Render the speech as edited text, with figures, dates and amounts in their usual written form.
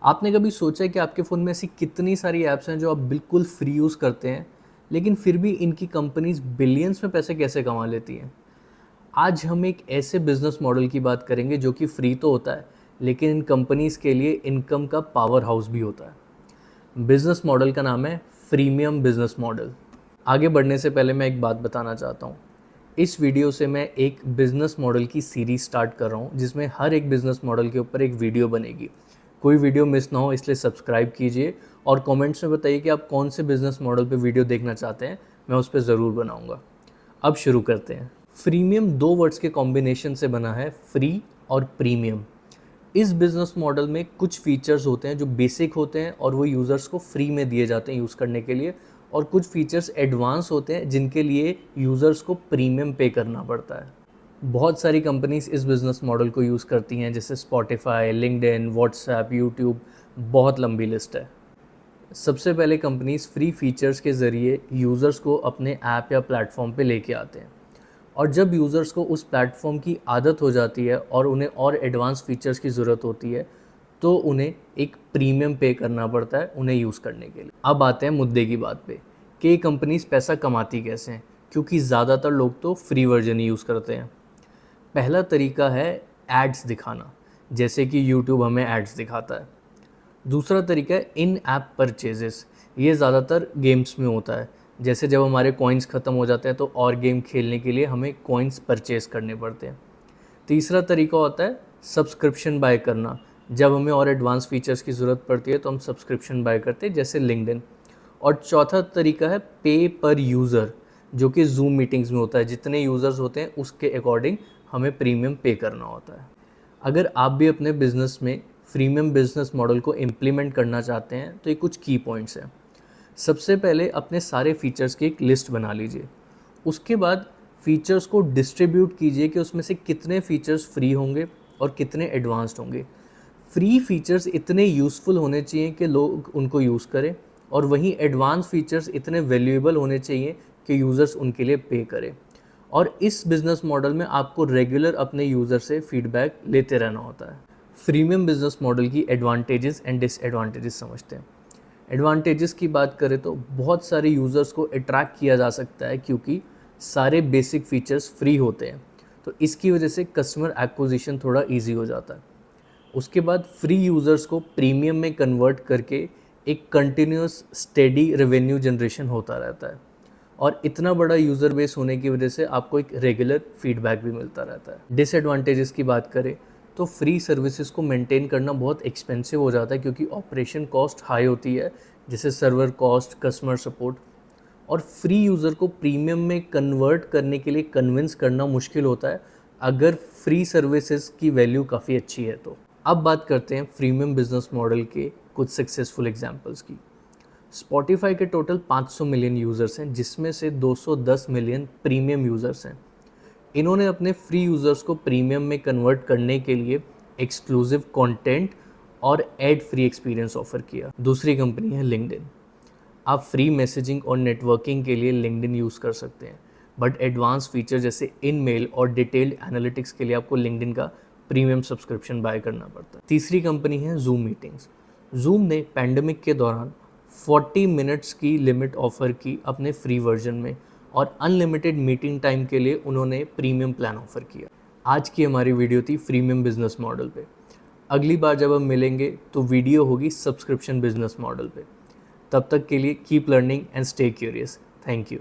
आपने कभी सोचा है कि आपके फ़ोन में ऐसी कितनी सारी ऐप्स हैं जो आप बिल्कुल फ्री यूज़ करते हैं, लेकिन फिर भी इनकी कंपनीज़ बिलियंस में पैसे कैसे कमा लेती हैं? आज हम एक ऐसे बिज़नेस मॉडल की बात करेंगे जो कि फ्री तो होता है, लेकिन इन कंपनीज़ के लिए इनकम का पावर हाउस भी होता है। बिज़नेस मॉडल का नाम है फ्रीमियम बिज़नेस मॉडल। आगे बढ़ने से पहले मैं एक बात बताना चाहता हूँ। इस वीडियो से मैं एक बिज़नेस मॉडल की सीरीज़ स्टार्ट कर रहा हूँ, जिसमें हर एक बिज़नेस मॉडल के ऊपर एक वीडियो बनेगी। कोई वीडियो मिस ना हो इसलिए सब्सक्राइब कीजिए और कमेंट्स में बताइए कि आप कौन से बिज़नेस मॉडल पे वीडियो देखना चाहते हैं, मैं उस पे ज़रूर बनाऊँगा। अब शुरू करते हैं। फ्रीमियम 2 वर्ड्स के कॉम्बिनेशन से बना है, फ्री और प्रीमियम। इस बिज़नेस मॉडल में कुछ फीचर्स होते हैं जो बेसिक होते हैं और वो यूज़र्स को फ्री में दिए जाते हैं यूज़ करने के लिए, और कुछ फीचर्स एडवांस होते हैं जिनके लिए यूज़र्स को प्रीमियम पे करना पड़ता है। बहुत सारी कंपनीज़ इस बिज़नेस मॉडल को यूज़ करती हैं, जैसे स्पॉटिफ़ाई, लिंक्डइन, व्हाट्सएप, यूट्यूब, बहुत लंबी लिस्ट है। सबसे पहले कंपनीज़ फ्री फीचर्स के ज़रिए यूज़र्स को अपने ऐप या प्लेटफ़ॉर्म पे लेके आते हैं, और जब यूज़र्स को उस प्लेटफ़ॉर्म की आदत हो जाती है और उन्हें और एडवांस फीचर्स की ज़रूरत होती है, तो उन्हें एक प्रीमियम पे करना पड़ता है उन्हें यूज़ करने के लिए। अब आते हैं मुद्दे की बात पे कि ये कंपनीज़ पैसा कमाती कैसे हैं, क्योंकि ज़्यादातर लोग तो फ्री वर्जन ही यूज़ करते हैं। पहला तरीका है एड्स दिखाना, जैसे कि यूट्यूब हमें एड्स दिखाता है। दूसरा तरीका है इन ऐप परचेजेस, ये ज़्यादातर गेम्स में होता है। जैसे जब हमारे कॉइन्स ख़त्म हो जाते हैं तो और गेम खेलने के लिए हमें कॉइन्स परचेज़ करने पड़ते हैं। तीसरा तरीका होता है सब्सक्रिप्शन बाय करना, जब हमें और एडवांस फीचर्स की ज़रूरत पड़ती है तो हम सब्सक्रिप्शन बाय करते हैं, जैसे लिंक्डइन। और चौथा तरीका है पे पर यूज़र, जो कि ज़ूम मीटिंग्स में होता है। जितने यूज़र्स होते हैं उसके अकॉर्डिंग हमें प्रीमियम पे करना होता है। अगर आप भी अपने बिज़नेस में फ्रीमियम बिज़नेस मॉडल को इम्प्लीमेंट करना चाहते हैं तो ये कुछ की पॉइंट्स हैं। सबसे पहले अपने सारे फीचर्स की एक लिस्ट बना लीजिए। उसके बाद फीचर्स को डिस्ट्रीब्यूट कीजिए कि उसमें से कितने फीचर्स फ्री होंगे और कितने एडवांस्ड होंगे। फ्री फीचर्स इतने यूज़फुल होने चाहिए कि लोग उनको यूज़ करें, और वहीं एडवांस फीचर्स इतने वैल्यूएबल होने चाहिए कि यूज़र्स उनके लिए पे करें। और इस बिज़नेस मॉडल में आपको रेगुलर अपने यूज़र से फीडबैक लेते रहना होता है। फ्रीमियम बिज़नेस मॉडल की एडवांटेजेस एंड डिसएडवांटेजेस समझते हैं। एडवांटेजेस की बात करें तो बहुत सारे यूज़र्स को अट्रैक्ट किया जा सकता है, क्योंकि सारे बेसिक फीचर्स फ्री होते हैं, तो इसकी वजह से कस्टमर एक्विजिशन थोड़ा ईजी हो जाता है। उसके बाद फ्री यूज़र्स को प्रीमियम में कन्वर्ट करके एक कंटिन्यूस स्टेडी रेवेन्यू जनरेशन होता रहता है, और इतना बड़ा यूज़र बेस होने की वजह से आपको एक रेगुलर फीडबैक भी मिलता रहता है। डिसएडवांटेजेस की बात करें तो फ्री सर्विसेज को मेंटेन करना बहुत एक्सपेंसिव हो जाता है, क्योंकि ऑपरेशन कॉस्ट हाई होती है, जैसे सर्वर कॉस्ट, कस्टमर सपोर्ट। और फ्री यूज़र को प्रीमियम में कन्वर्ट करने के लिए कन्विंस करना मुश्किल होता है, अगर फ्री सर्विसेज की वैल्यू काफ़ी अच्छी है तो। अब बात करते हैं प्रीमियम बिजनेस मॉडल के कुछ सक्सेसफुल एग्जांपल्स की। स्पॉटिफाई के टोटल 500 मिलियन यूज़र्स हैं, जिसमें से 210 मिलियन प्रीमियम यूज़र्स हैं। इन्होंने अपने फ्री यूज़र्स को प्रीमियम में कन्वर्ट करने के लिए एक्सक्लूसिव कंटेंट और एड फ्री एक्सपीरियंस ऑफर किया। दूसरी कंपनी है लिंक्डइन। आप फ्री मैसेजिंग और नेटवर्किंग के लिए लिंक्डइन यूज़ कर सकते हैं, बट एडवांस फीचर जैसे इन मेल और डिटेल्ड एनालिटिक्स के लिए आपको लिंक्डइन का प्रीमियम सब्सक्रिप्शन बाय करना पड़ता है। तीसरी कंपनी है जूम मीटिंग्स। जूम ने पैंडमिक के दौरान 40 मिनट्स की लिमिट ऑफ़र की अपने फ्री वर्जन में, और अनलिमिटेड मीटिंग टाइम के लिए उन्होंने प्रीमियम प्लान ऑफ़र किया। आज की हमारी वीडियो थी प्रीमियम बिजनेस मॉडल पे। अगली बार जब हम मिलेंगे तो वीडियो होगी सब्सक्रिप्शन बिजनेस मॉडल पे। तब तक के लिए keep learning and stay curious. Thank you.